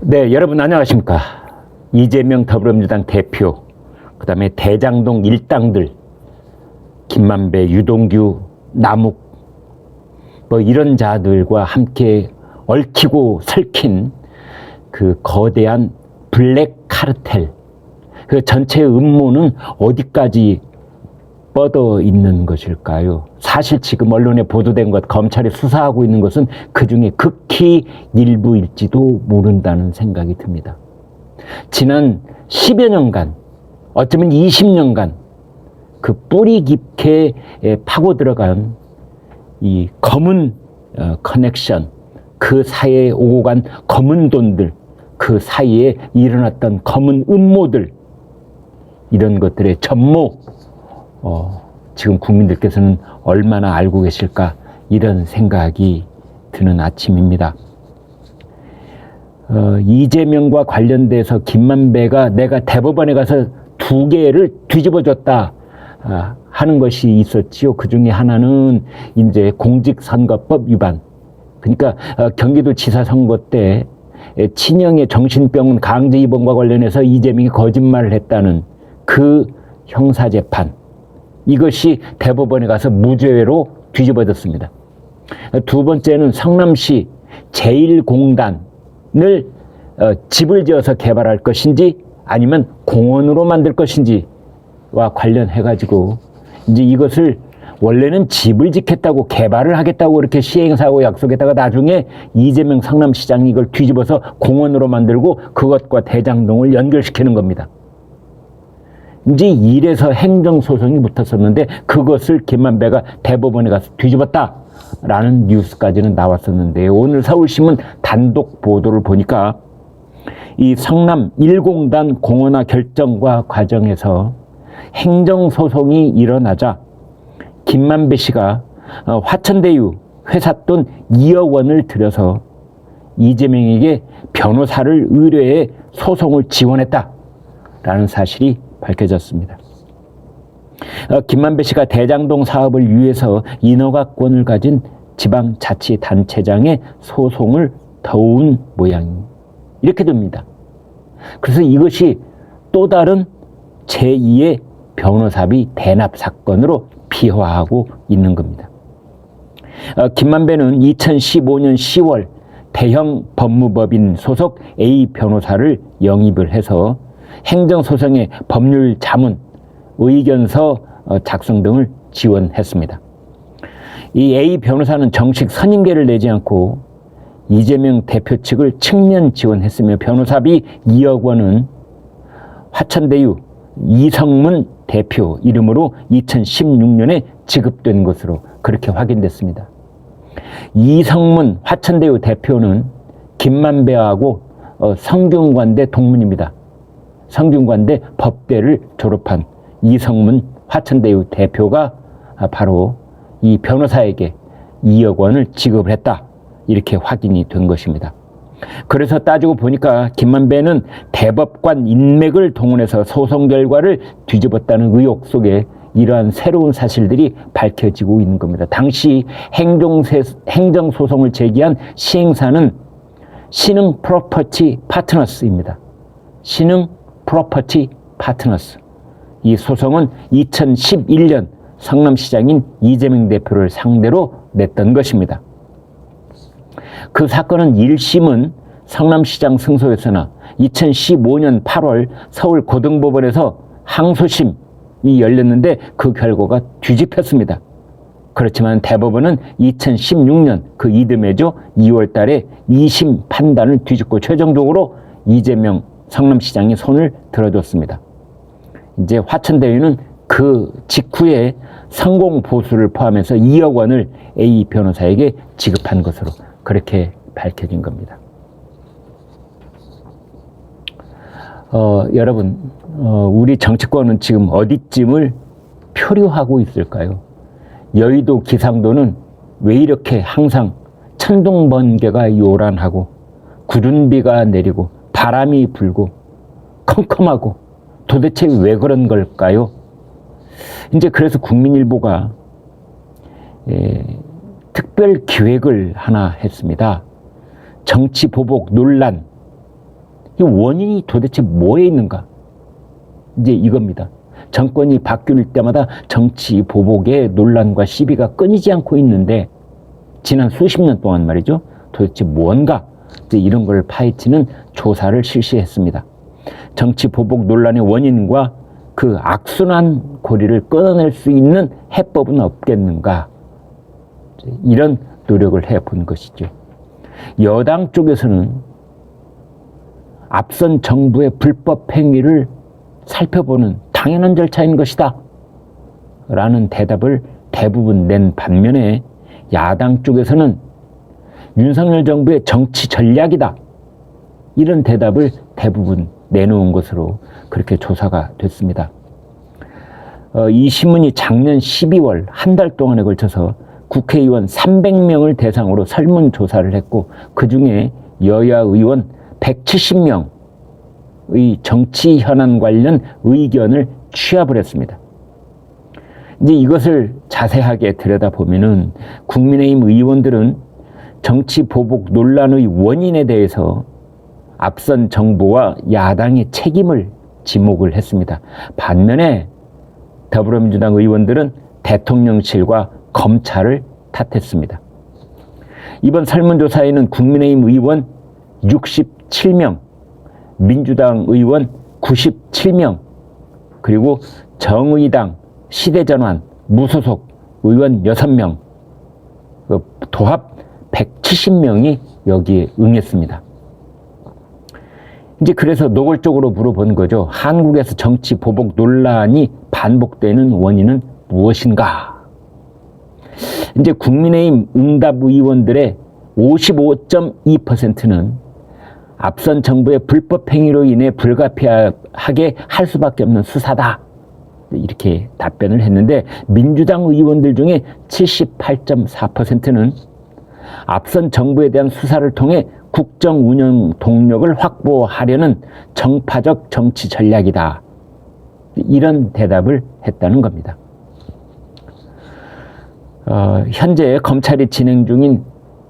네, 여러분 안녕하십니까. 이재명 더불어민주당 대표, 그 다음에 대장동 일당들, 김만배, 유동규, 남욱, 뭐 이런 자들과 함께 얽히고 설킨 그 거대한 블랙 카르텔, 그 전체 음모는 어디까지 뻗어 있는 것일까요? 사실 지금 언론에 보도된 것, 검찰이 수사하고 있는 것은 그 중에 극히 일부일지도 모른다는 생각이 듭니다. 지난 10여 년간, 어쩌면 20년간 그 뿌리 깊게 파고 들어간 이 검은 커넥션, 그 사이에 오고 간 검은 돈들, 그 사이에 일어났던 검은 음모들, 이런 것들의 전모, 지금 국민들께서는 얼마나 알고 계실까, 이런 생각이 드는 아침입니다. 이재명과 관련돼서 김만배가 내가 대법원에 가서 2개를 뒤집어줬다 하는 것이 있었지요. 그 중에 하나는 이제 공직선거법 위반. 그러니까 경기도지사 선거 때 친형의 정신병원 강제 입원과 관련해서 이재명이 거짓말을 했다는 그 형사재판. 이것이 대법원에 가서 무죄로 뒤집어졌습니다. 두 번째는 성남시 제1공단을 집을 지어서 개발할 것인지 아니면 공원으로 만들 것인지와 관련해가지고 이제 이것을 원래는 집을 짓겠다고 개발을 하겠다고 이렇게 시행사하고 약속했다가 나중에 이재명 성남시장이 이걸 뒤집어서 공원으로 만들고 그것과 대장동을 연결시키는 겁니다. 이제 이래서 행정소송이 붙었었는데 그것을 김만배가 대법원에 가서 뒤집었다라는 뉴스까지는 나왔었는데 오늘 서울신문 단독 보도를 보니까 이 성남 1공단 공원화 결정과 과정에서 행정소송이 일어나자 김만배 씨가 화천대유 회사 돈 2억 원을 들여서 이재명에게 변호사를 의뢰해 소송을 지원했다라는 사실이 밝혀졌습니다. 김만배 씨가 대장동 사업을 위해서 인허가권을 가진 지방자치단체장의 소송을 도운 모양이 이렇게 됩니다. 그래서 이것이 또 다른 제2의 변호사비 대납 사건으로 비화하고 있는 겁니다. 김만배는 2015년 10월 대형 법무법인 소속 A 변호사를 영입을 해서 행정소송의 법률 자문, 의견서 작성 등을 지원했습니다. 이 A 변호사는 정식 선임계를 내지 않고 이재명 대표 측을 측면 지원했으며 변호사비 2억 원은 화천대유 이성문 대표 이름으로 2016년에 지급된 것으로 그렇게 확인됐습니다. 이성문 화천대유 대표는 김만배하고 성균관대 동문입니다. 성균관대 법대를 졸업한 이성문 화천대유 대표가 바로 이 변호사에게 2억 원을 지급을 했다. 이렇게 확인이 된 것입니다. 그래서 따지고 보니까 김만배는 대법관 인맥을 동원해서 소송 결과를 뒤집었다는 의혹 속에 이러한 새로운 사실들이 밝혀지고 있는 겁니다. 당시 행정소송을 제기한 시행사는 신흥 프로퍼티 파트너스입니다. 신흥 프로퍼티 파트너스. 이 소송은 2011년 성남시장인 이재명 대표를 상대로 냈던 것입니다. 그 사건은 1심은 성남시장 승소였으나 2015년 8월 서울고등법원에서 항소심이 열렸는데 그 결과가 뒤집혔습니다. 그렇지만 대법원은 2016년 그 이듬해죠 2월 달에 2심 판단을 뒤집고 최종적으로 이재명 성남시장이 손을 들어줬습니다. 이제 화천대유는 그 직후에 성공보수를 포함해서 2억 원을 A 변호사에게 지급한 것으로 그렇게 밝혀진 겁니다. 여러분, 우리 정치권은 지금 어디쯤을 표류하고 있을까요? 여의도 기상도는 왜 이렇게 항상 천둥번개가 요란하고 구름비가 내리고 바람이 불고 컴컴하고 도대체 왜 그런 걸까요? 이제 그래서 국민일보가 특별 기획을 하나 했습니다. 정치 보복 논란, 이 원인이 도대체 뭐에 있는가? 이제 이겁니다. 정권이 바뀔 때마다 정치 보복의 논란과 시비가 끊이지 않고 있는데 지난 수십 년 동안 말이죠. 도대체 뭔가 이제 이런 걸 파헤치는 조사를 실시했습니다. 정치 보복 논란의 원인과 그 악순환 고리를 끊어낼 수 있는 해법은 없겠는가? 이런 노력을 해본 것이죠. 여당 쪽에서는 앞선 정부의 불법 행위를 살펴보는 당연한 절차인 것이다 라는 대답을 대부분 낸 반면에 야당 쪽에서는 윤석열 정부의 정치 전략이다 이런 대답을 대부분 내놓은 것으로 그렇게 조사가 됐습니다. 이 신문이 작년 12월 한 달 동안에 걸쳐서 국회의원 300명을 대상으로 설문조사를 했고 그중에 여야 의원 170명의 정치 현안 관련 의견을 취합을 했습니다. 이제 이것을 자세하게 들여다보면은 국민의힘 의원들은 정치 보복 논란의 원인에 대해서 앞선 정부와 야당의 책임을 지목을 했습니다. 반면에 더불어민주당 의원들은 대통령실과 검찰을 탓했습니다. 이번 설문조사에는 국민의힘 의원 67명, 민주당 의원 97명, 그리고 정의당, 시대전환, 무소속 의원 6명, 도합 170명이 여기에 응했습니다. 이제 그래서 노골적으로 물어본 거죠. 한국에서 정치 보복 논란이 반복되는 원인은 무엇인가? 이제 국민의힘 응답 의원들의 55.2%는 앞선 정부의 불법 행위로 인해 불가피하게 할 수밖에 없는 수사다. 이렇게 답변을 했는데 민주당 의원들 중에 78.4%는 앞선 정부에 대한 수사를 통해 국정 운영 동력을 확보하려는 정파적 정치 전략이다. 이런 대답을 했다는 겁니다. 현재 검찰이 진행 중인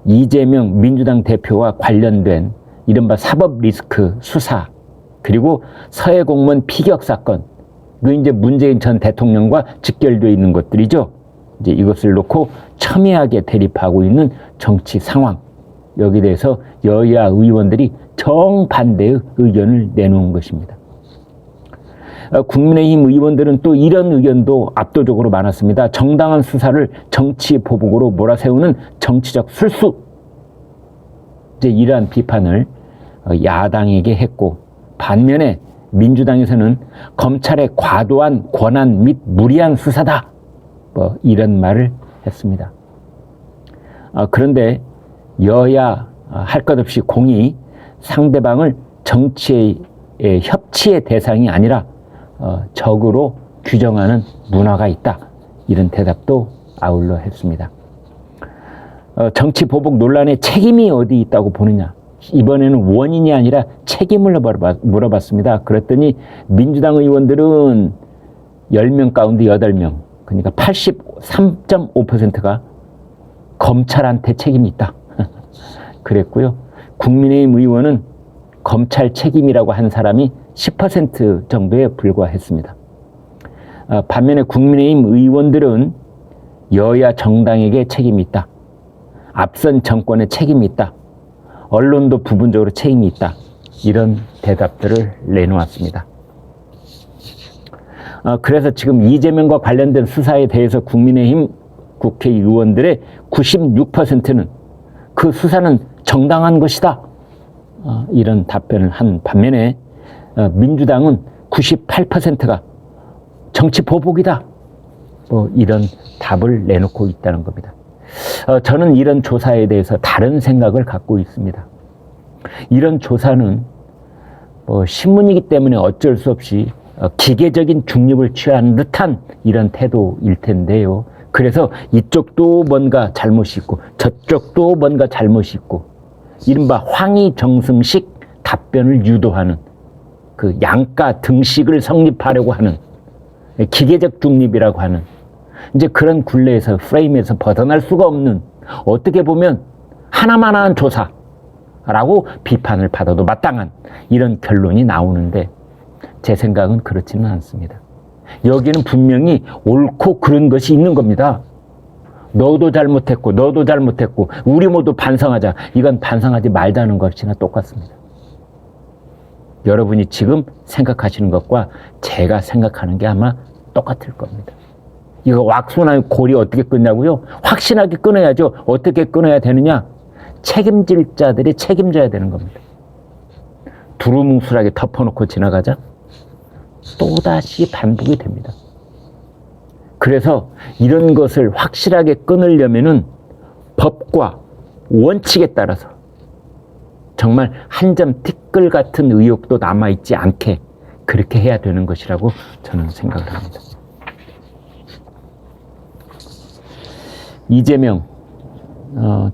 이재명 민주당 대표와 관련된 이른바 사법 리스크 수사, 그리고 서해 공무원 피격 사건, 그 이제 문재인 전 대통령과 직결되어 있는 것들이죠. 이제 이것을 놓고 첨예하게 대립하고 있는 정치 상황, 여기에 대해서 여야 의원들이 정반대의 의견을 내놓은 것입니다. 국민의힘 의원들은 또 이런 의견도 압도적으로 많았습니다. 정당한 수사를 정치 보복으로 몰아세우는 정치적 술수, 이제 이러한 비판을 야당에게 했고, 반면에 민주당에서는 검찰의 과도한 권한 및 무리한 수사다, 이런 말을 했습니다. 그런데 여야 할 것 없이 공히 상대방을 정치의 협치의 대상이 아니라 적으로 규정하는 문화가 있다, 이런 대답도 아울러 했습니다. 정치 보복 논란의 책임이 어디 있다고 보느냐, 이번에는 원인이 아니라 책임을 물어봤습니다. 그랬더니 민주당 의원들은 10명 가운데 8명, 그러니까 83.5%가 검찰한테 책임이 있다 그랬고요. 국민의힘 의원은 검찰 책임이라고 한 사람이 10% 정도에 불과했습니다. 반면에 국민의힘 의원들은 여야 정당에게 책임이 있다, 앞선 정권에 책임이 있다, 언론도 부분적으로 책임이 있다, 이런 대답들을 내놓았습니다. 그래서 지금 이재명과 관련된 수사에 대해서 국민의힘 국회의원들의 96%는 그 수사는 정당한 것이다, 이런 답변을 한 반면에 민주당은 98%가 정치 보복이다, 이런 답을 내놓고 있다는 겁니다. 저는 이런 조사에 대해서 다른 생각을 갖고 있습니다. 이런 조사는 신문이기 때문에 어쩔 수 없이 기계적인 중립을 취하는 듯한 이런 태도일 텐데요. 그래서 이쪽도 뭔가 잘못이 있고 저쪽도 뭔가 잘못이 있고, 이른바 황희정승식 답변을 유도하는 그 양가 등식을 성립하려고 하는 기계적 중립이라고 하는 이제 그런 굴레에서, 프레임에서 벗어날 수가 없는, 어떻게 보면 하나만한 조사, 라고 비판을 받아도 마땅한 이런 결론이 나오는데 제 생각은 그렇지는 않습니다. 여기는 분명히 옳고 그른 것이 있는 겁니다. 너도 잘못했고 너도 잘못했고 우리 모두 반성하자. 이건 반성하지 말자는 것이나 똑같습니다. 여러분이 지금 생각하시는 것과 제가 생각하는 게 아마 똑같을 겁니다. 이거 왁소나 골이 어떻게 끊냐고요? 확신하게 끊어야죠. 어떻게 끊어야 되느냐? 책임질 자들이 책임져야 되는 겁니다. 두루뭉술하게 덮어놓고 지나가자 또다시 반복이 됩니다. 그래서 이런 것을 확실하게 끊으려면은 법과 원칙에 따라서 정말 한 점 티끌 같은 의혹도 남아있지 않게 그렇게 해야 되는 것이라고 저는 생각을 합니다. 이재명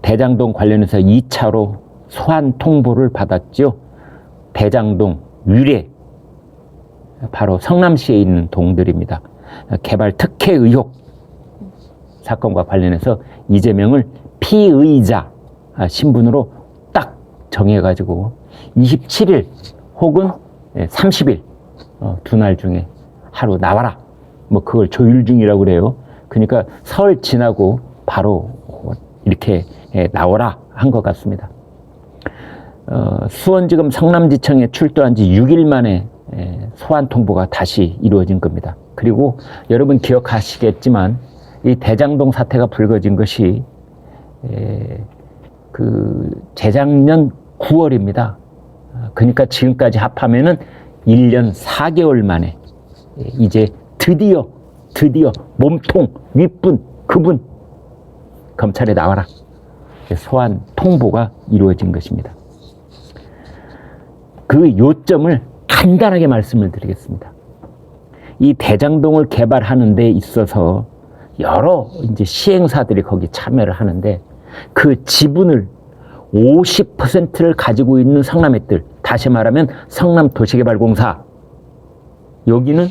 대장동 관련해서 2차로 소환 통보를 받았죠. 대장동 유례 바로 성남시에 있는 동들입니다. 개발 특혜 의혹 사건과 관련해서 이재명을 피의자 신분으로 딱 정해가지고 27일 혹은 30일 두 날 중에 하루 나와라. 뭐 그걸 조율 중이라고 그래요. 그러니까 설 지나고 바로 이렇게 나오라 한 것 같습니다. 수원지검 성남지청에 출두한 지 6일 만에 소환 통보가 다시 이루어진 겁니다. 그리고 여러분 기억하시겠지만 이 대장동 사태가 불거진 것이 재작년 9월입니다. 그러니까 지금까지 합하면은 1년 4개월 만에 이제 드디어 몸통, 윗분, 그분 검찰에 나와라. 소환 통보가 이루어진 것입니다. 그 요점을 간단하게 말씀을 드리겠습니다. 이 대장동을 개발하는 데 있어서 여러 이제 시행사들이 거기 참여를 하는데 그 지분을 50%를 가지고 있는 성남액들, 다시 말하면 성남도시개발공사, 여기는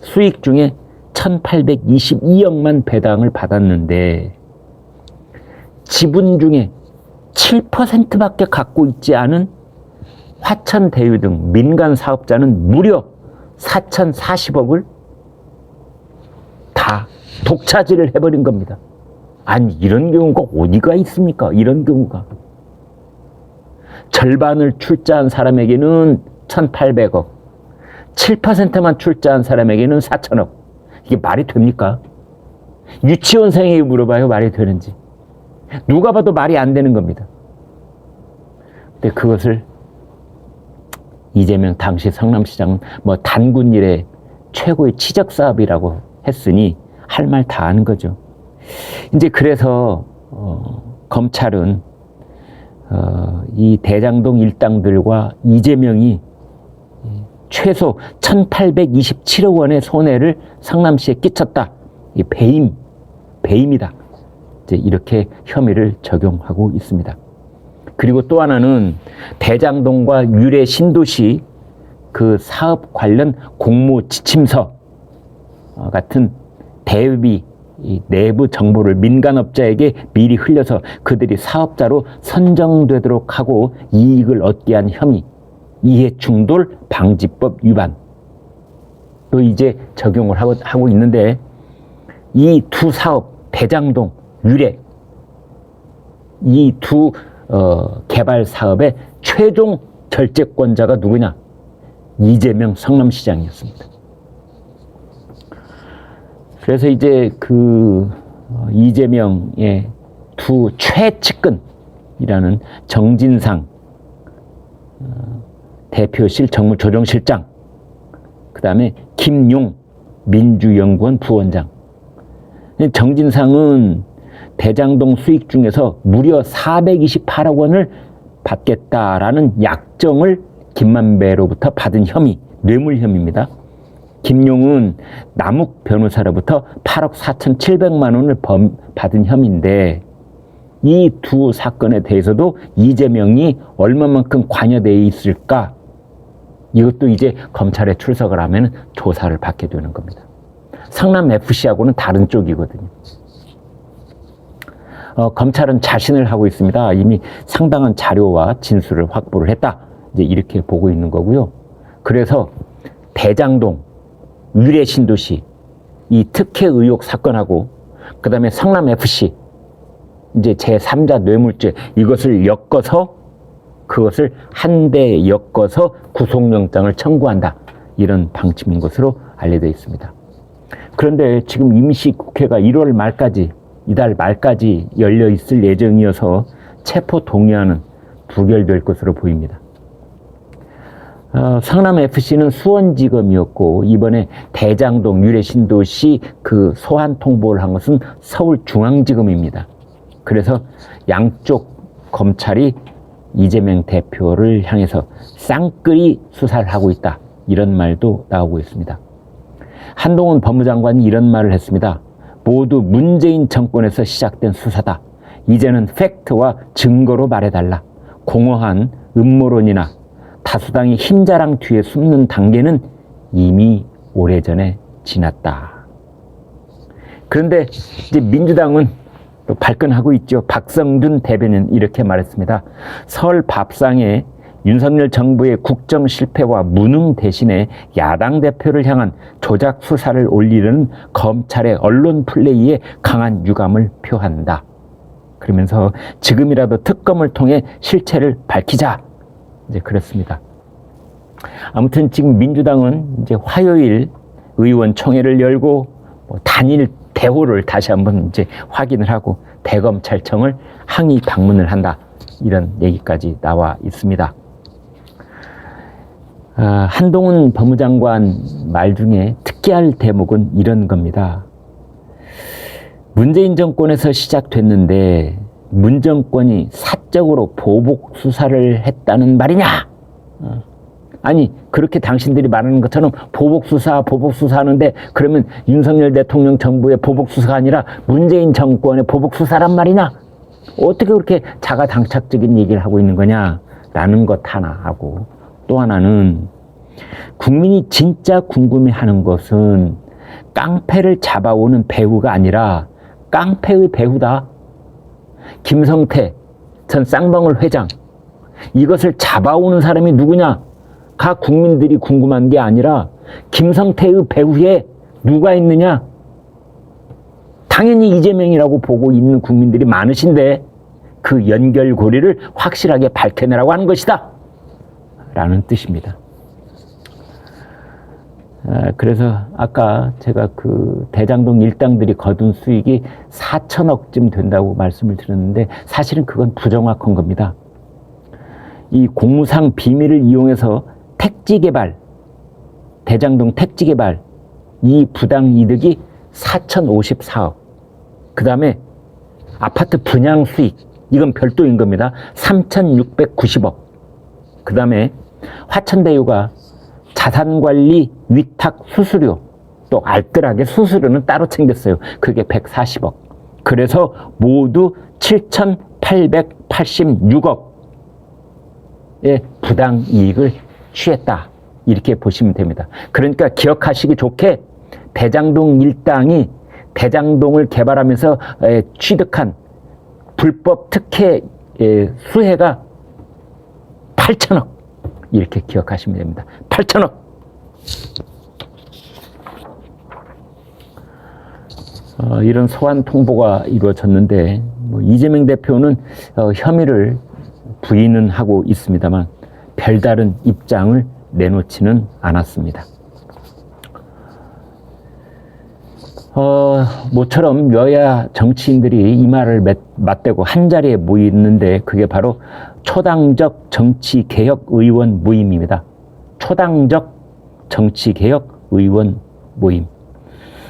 수익 중에 1822억만 배당을 받았는데 지분 중에 7%밖에 갖고 있지 않은 화천대유 등 민간 사업자는 무려 4,040억을 다 독차지를 해버린 겁니다. 아니 이런 경우가 어디가 있습니까? 이런 경우가. 절반을 출자한 사람에게는 1,800억, 7%만 출자한 사람에게는 4,000억. 이게 말이 됩니까? 유치원생에게 물어봐요. 말이 되는지. 누가 봐도 말이 안 되는 겁니다. 근데 그것을 이재명 당시 성남시장은 뭐 단군 일의 최고의 치적 사업이라고 했으니 할 말 다 하는 거죠. 이제 그래서 검찰은 이 대장동 일당들과 이재명이 최소 1,827억 원의 손해를 성남시에 끼쳤다. 이 배임이다. 이제 이렇게 혐의를 적용하고 있습니다. 그리고 또 하나는 대장동과 유래 신도시 그 사업 관련 공모 지침서 같은 대비 내부 정보를 민간업자에게 미리 흘려서 그들이 사업자로 선정되도록 하고 이익을 얻게 한 혐의, 이해충돌 방지법 위반 또 이제 적용을 하고 있는데 이 두 사업, 대장동, 유래 이 두 개발 사업의 최종 결재권자가 누구냐? 이재명 성남시장이었습니다. 그래서 이제 이재명의 두 최측근이라는 정진상 대표실 정무조정실장, 그 다음에 김용 민주연구원 부원장. 정진상은 대장동 수익 중에서 무려 428억 원을 받겠다라는 약정을 김만배로부터 받은 혐의, 뇌물 혐의입니다. 김용은 남욱 변호사로부터 8억 4,700만 원을 받은 혐의인데 이 두 사건에 대해서도 이재명이 얼마만큼 관여되어 있을까? 이것도 이제 검찰에 출석을 하면 조사를 받게 되는 겁니다. 성남FC하고는 다른 쪽이거든요. 검찰은 자신을 하고 있습니다. 이미 상당한 자료와 진술을 확보를 했다. 이제 이렇게 보고 있는 거고요. 그래서 대장동, 위례신도시 이 특혜 의혹 사건하고 그다음에 성남FC 이제 제3자 뇌물죄 이것을 엮어서 그것을 한데 엮어서 구속영장을 청구한다. 이런 방침인 것으로 알려져 있습니다. 그런데 지금 임시국회가 1월 말까지 이달 말까지 열려 있을 예정이어서 체포 동의안은 부결될 것으로 보입니다. 성남FC는 수원지검이었고 이번에 대장동 위례신도시 그 소환 통보를 한 것은 서울중앙지검입니다. 그래서 양쪽 검찰이 이재명 대표를 향해서 쌍끌이 수사를 하고 있다. 이런 말도 나오고 있습니다. 한동훈 법무장관이 이런 말을 했습니다. 모두 문재인 정권에서 시작된 수사다. 이제는 팩트와 증거로 말해달라. 공허한 음모론이나 다수당이 힘자랑 뒤에 숨는 단계는 이미 오래전에 지났다. 그런데 이제 민주당은 또 발끈하고 있죠. 박성준 대변인 이렇게 말했습니다. 설 밥상에 윤석열 정부의 국정 실패와 무능 대신에 야당 대표를 향한 조작 수사를 올리려는 검찰의 언론 플레이에 강한 유감을 표한다. 그러면서 지금이라도 특검을 통해 실체를 밝히자. 이제 그렇습니다. 아무튼 지금 민주당은 이제 화요일 의원총회를 열고 단일 대호를 다시 한번 이제 확인을 하고 대검찰청을 항의 방문을 한다. 이런 얘기까지 나와 있습니다. 한동훈 법무장관 말 중에 특기할 대목은 이런 겁니다. 문재인 정권에서 시작됐는데 문 정권이 사적으로 보복 수사를 했다는 말이냐? 아니 그렇게 당신들이 말하는 것처럼 보복 수사하는데 그러면 윤석열 대통령 정부의 보복 수사가 아니라 문재인 정권의 보복 수사란 말이냐? 어떻게 그렇게 자가당착적인 얘기를 하고 있는 거냐? 라는 것 하나 하고 또 하나는 국민이 진짜 궁금해하는 것은 깡패를 잡아오는 배후가 아니라 깡패의 배후다. 김성태 전 쌍방울 회장 이것을 잡아오는 사람이 누구냐? 가 국민들이 궁금한 게 아니라 김성태의 배후에 누가 있느냐? 당연히 이재명이라고 보고 있는 국민들이 많으신데 그 연결고리를 확실하게 밝혀내라고 하는 것이다. 라는 뜻입니다. 그래서 아까 제가 그 대장동 일당들이 거둔 수익이 4천억쯤 된다고 말씀을 드렸는데 사실은 그건 부정확한 겁니다. 이 공무상 비밀을 이용해서 택지개발, 대장동 택지개발 이 부당 이득이 4,054억. 그 다음에 아파트 분양 수익 이건 별도인 겁니다. 3,690억. 그 다음에 화천대유가 자산관리 위탁 수수료 또 알뜰하게 수수료는 따로 챙겼어요. 그게 140억. 그래서 모두 7,886억의 부당 이익을 취했다. 이렇게 보시면 됩니다. 그러니까 기억하시기 좋게 대장동 일당이 대장동을 개발하면서 취득한 불법 특혜 수혜가 8천억 이렇게 기억하시면 됩니다. 8천억. 이런 소환 통보가 이루어졌는데 이재명 대표는 혐의를 부인은 하고 있습니다만 별다른 입장을 내놓지는 않았습니다. 모처럼 여야 정치인들이 이 말을 맞대고 한자리에 모이는데 그게 바로 초당적 정치개혁 의원 모임입니다. 초당적 정치개혁 의원 모임.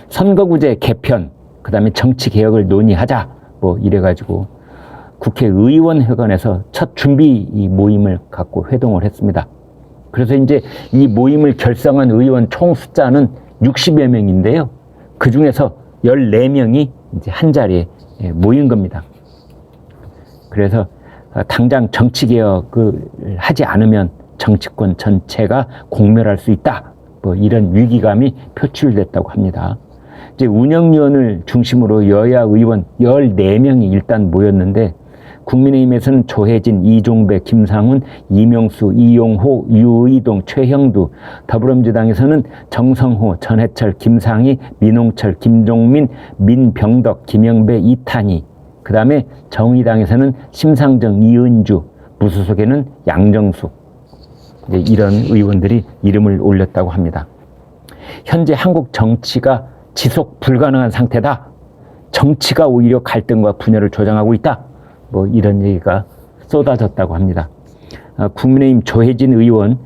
선거구제 개편, 그 다음에 정치개혁을 논의하자 뭐 이래가지고 국회의원회관에서 첫 준비 이 모임을 갖고 회동을 했습니다. 그래서 이제 이 모임을 결성한 의원 총 숫자는 60여 명인데요. 그 중에서 14명이 이제 한 자리에 모인 겁니다. 그래서 당장 정치개혁을 하지 않으면 정치권 전체가 공멸할 수 있다. 뭐 이런 위기감이 표출됐다고 합니다. 이제 운영위원을 중심으로 여야 의원 14명이 일단 모였는데 국민의힘에서는 조혜진, 이종배, 김상훈, 이명수, 이용호, 유의동, 최형두, 더불어민주당에서는 정성호, 전해철, 김상희, 민홍철, 김종민, 민병덕, 김영배, 이탄희, 그 다음에 정의당에서는 심상정, 이은주, 무소속에는 양정숙, 이런 의원들이 이름을 올렸다고 합니다. 현재 한국 정치가 지속 불가능한 상태다. 정치가 오히려 갈등과 분열을 조장하고 있다. 뭐 이런 얘기가 쏟아졌다고 합니다. 국민의힘 조혜진 의원,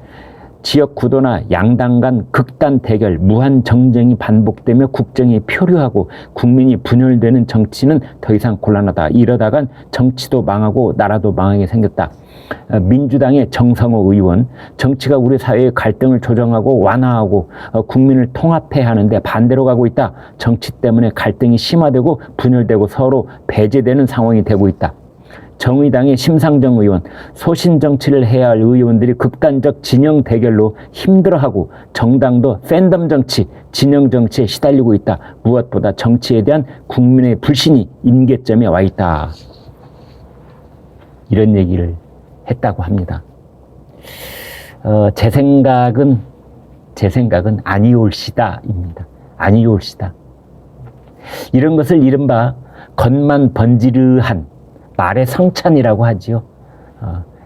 지역 구도나 양당 간 극단 대결, 무한 정쟁이 반복되며 국정이 표류하고 국민이 분열되는 정치는 더 이상 곤란하다. 이러다간 정치도 망하고 나라도 망하게 생겼다. 민주당의 정성호 의원, 정치가 우리 사회의 갈등을 조정하고 완화하고 국민을 통합해야 하는데 반대로 가고 있다. 정치 때문에 갈등이 심화되고 분열되고 서로 배제되는 상황이 되고 있다. 정의당의 심상정 의원, 소신 정치를 해야 할 의원들이 극단적 진영 대결로 힘들어하고 정당도 팬덤 정치, 진영 정치에 시달리고 있다. 무엇보다 정치에 대한 국민의 불신이 임계점에 와 있다. 이런 얘기를 했다고 합니다. 제 생각은 아니올시다입니다. 아니올시다. 이런 것을 이른바 겉만 번지르한 말의 성찬이라고 하지요.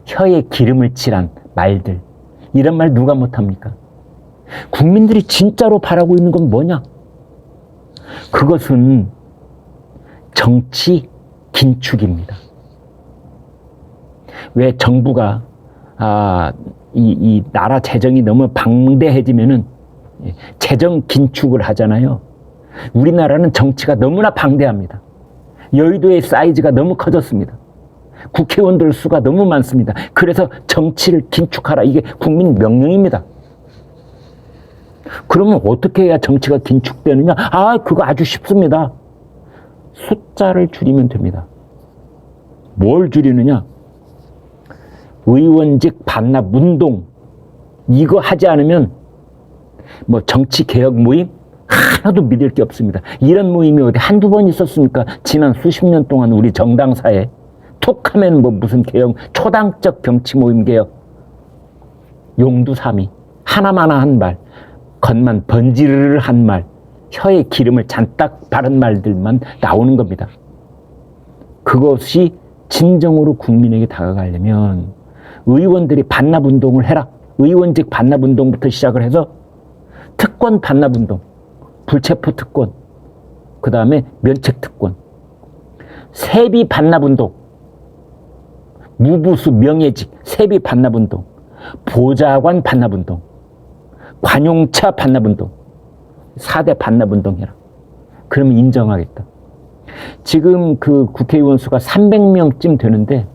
혀에 기름을 칠한 말들. 이런 말 누가 못합니까? 국민들이 진짜로 바라고 있는 건 뭐냐? 그것은 정치 긴축입니다. 왜 정부가 이 나라 재정이 너무 방대해지면은 재정 긴축을 하잖아요. 우리나라는 정치가 너무나 방대합니다. 여의도의 사이즈가 너무 커졌습니다. 국회의원들 수가 너무 많습니다. 그래서 정치를 긴축하라. 이게 국민 명령입니다. 그러면 어떻게 해야 정치가 긴축되느냐? 그거 아주 쉽습니다. 숫자를 줄이면 됩니다. 뭘 줄이느냐? 의원직 반납 운동, 이거 하지 않으면 뭐 정치개혁 모임? 하나도 믿을 게 없습니다. 이런 모임이 어디 한두 번 있었습니까? 지난 수십 년 동안 우리 정당사에 톡 하면 뭐 무슨 개혁, 초당적 정치 모임 개혁, 용두사미, 하나마나 한 말, 겉만 번지르르 한 말, 혀에 기름을 잔뜩 바른 말들만 나오는 겁니다. 그것이 진정으로 국민에게 다가가려면 의원들이 반납운동을 해라. 의원직 반납운동부터 시작을 해서 특권 반납운동, 불체포 특권, 그 다음에 면책 특권, 세비 반납운동, 무부수 명예직 세비 반납운동, 보좌관 반납운동, 관용차 반납운동, 4대 반납운동 해라. 그러면 인정하겠다. 지금 그 국회의원 수가 300명쯤 되는데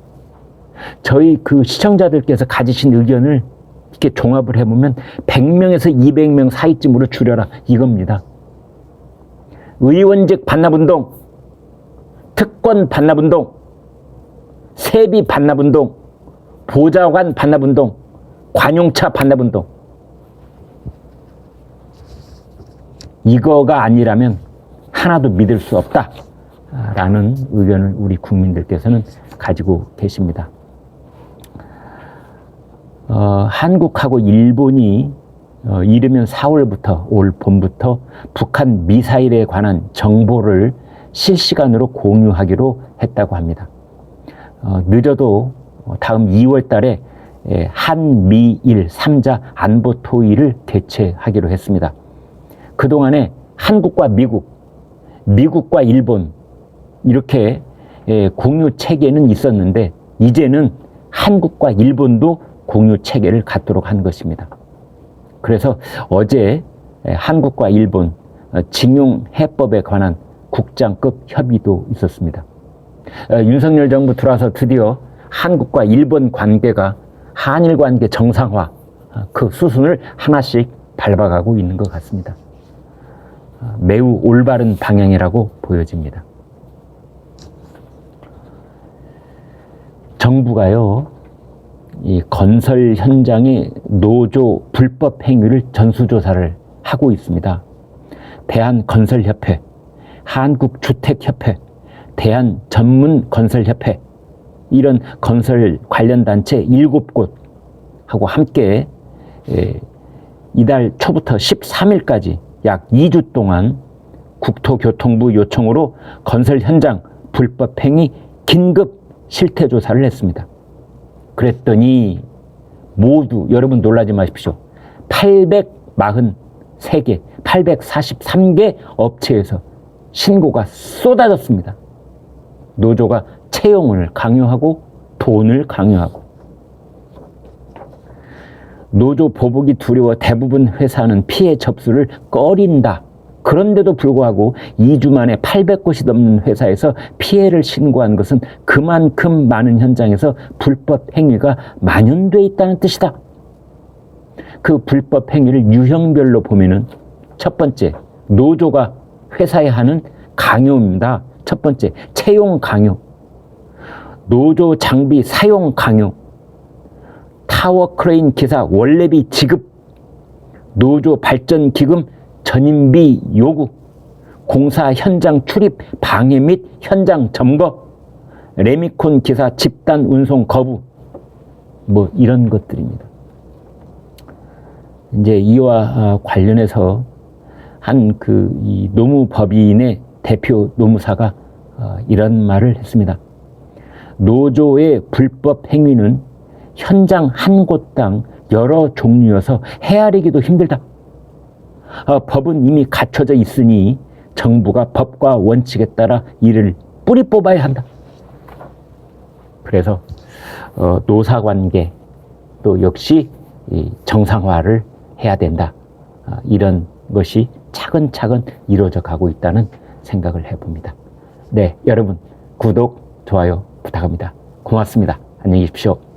저희 그 시청자들께서 가지신 의견을 이렇게 종합을 해보면 100명에서 200명 사이쯤으로 줄여라 이겁니다. 의원직 반납운동, 특권 반납운동, 세비 반납운동, 보좌관 반납운동, 관용차 반납운동. 이거가 아니라면 하나도 믿을 수 없다라는 의견을 우리 국민들께서는 가지고 계십니다. 한국하고 일본이 이르면 4월부터 올 봄부터 북한 미사일에 관한 정보를 실시간으로 공유하기로 했다고 합니다. 늦어도 다음 2월 달에 한미일 3자 안보 토의를 개최하기로 했습니다. 그동안에 한국과 미국, 미국과 일본 이렇게 공유 체계는 있었는데 이제는 한국과 일본도 공유 체계를 갖도록 한 것입니다. 그래서 어제 한국과 일본 징용 해법에 관한 국장급 협의도 있었습니다. 윤석열 정부 들어와서 드디어 한국과 일본 관계가 한일 관계 정상화 그 수순을 하나씩 밟아가고 있는 것 같습니다. 매우 올바른 방향이라고 보여집니다. 정부가요, 이 건설 현장의 노조 불법 행위를 전수조사를 하고 있습니다. 대한건설협회, 한국주택협회, 대한전문건설협회, 이런 건설 관련 단체 7곳하고 함께 이달 초부터 13일까지 약 2주 동안 국토교통부 요청으로 건설 현장 불법행위 긴급 실태조사를 했습니다. 그랬더니 모두, 여러분 놀라지 마십시오, 843개, 843개 업체에서 신고가 쏟아졌습니다. 노조가 채용을 강요하고 돈을 강요하고, 노조 보복이 두려워 대부분 회사는 피해 접수를 꺼린다. 그런데도 불구하고 2주 만에 800곳이 넘는 회사에서 피해를 신고한 것은 그만큼 많은 현장에서 불법 행위가 만연돼 있다는 뜻이다. 그 불법 행위를 유형별로 보면은 첫 번째, 노조가 회사에 하는 강요입니다. 첫 번째, 채용 강요, 노조 장비 사용 강요, 타워 크레인 기사 원래비 지급, 노조 발전 기금 전임비 요구, 공사 현장 출입 방해 및 현장 점거, 레미콘 기사 집단 운송 거부, 뭐 이런 것들입니다. 이제 이와 관련해서 한 이 노무법인의 대표 노무사가 이런 말을 했습니다. 노조의 불법 행위는 현장 한 곳당 여러 종류여서 헤아리기도 힘들다. 법은 이미 갖춰져 있으니 정부가 법과 원칙에 따라 이를 뿌리 뽑아야 한다. 그래서 노사관계 또 역시 정상화를 해야 된다. 이런 것이 차근차근 이루어져 가고 있다는 생각을 해봅니다. 네, 여러분 구독, 좋아요 부탁합니다. 고맙습니다. 안녕히 계십시오.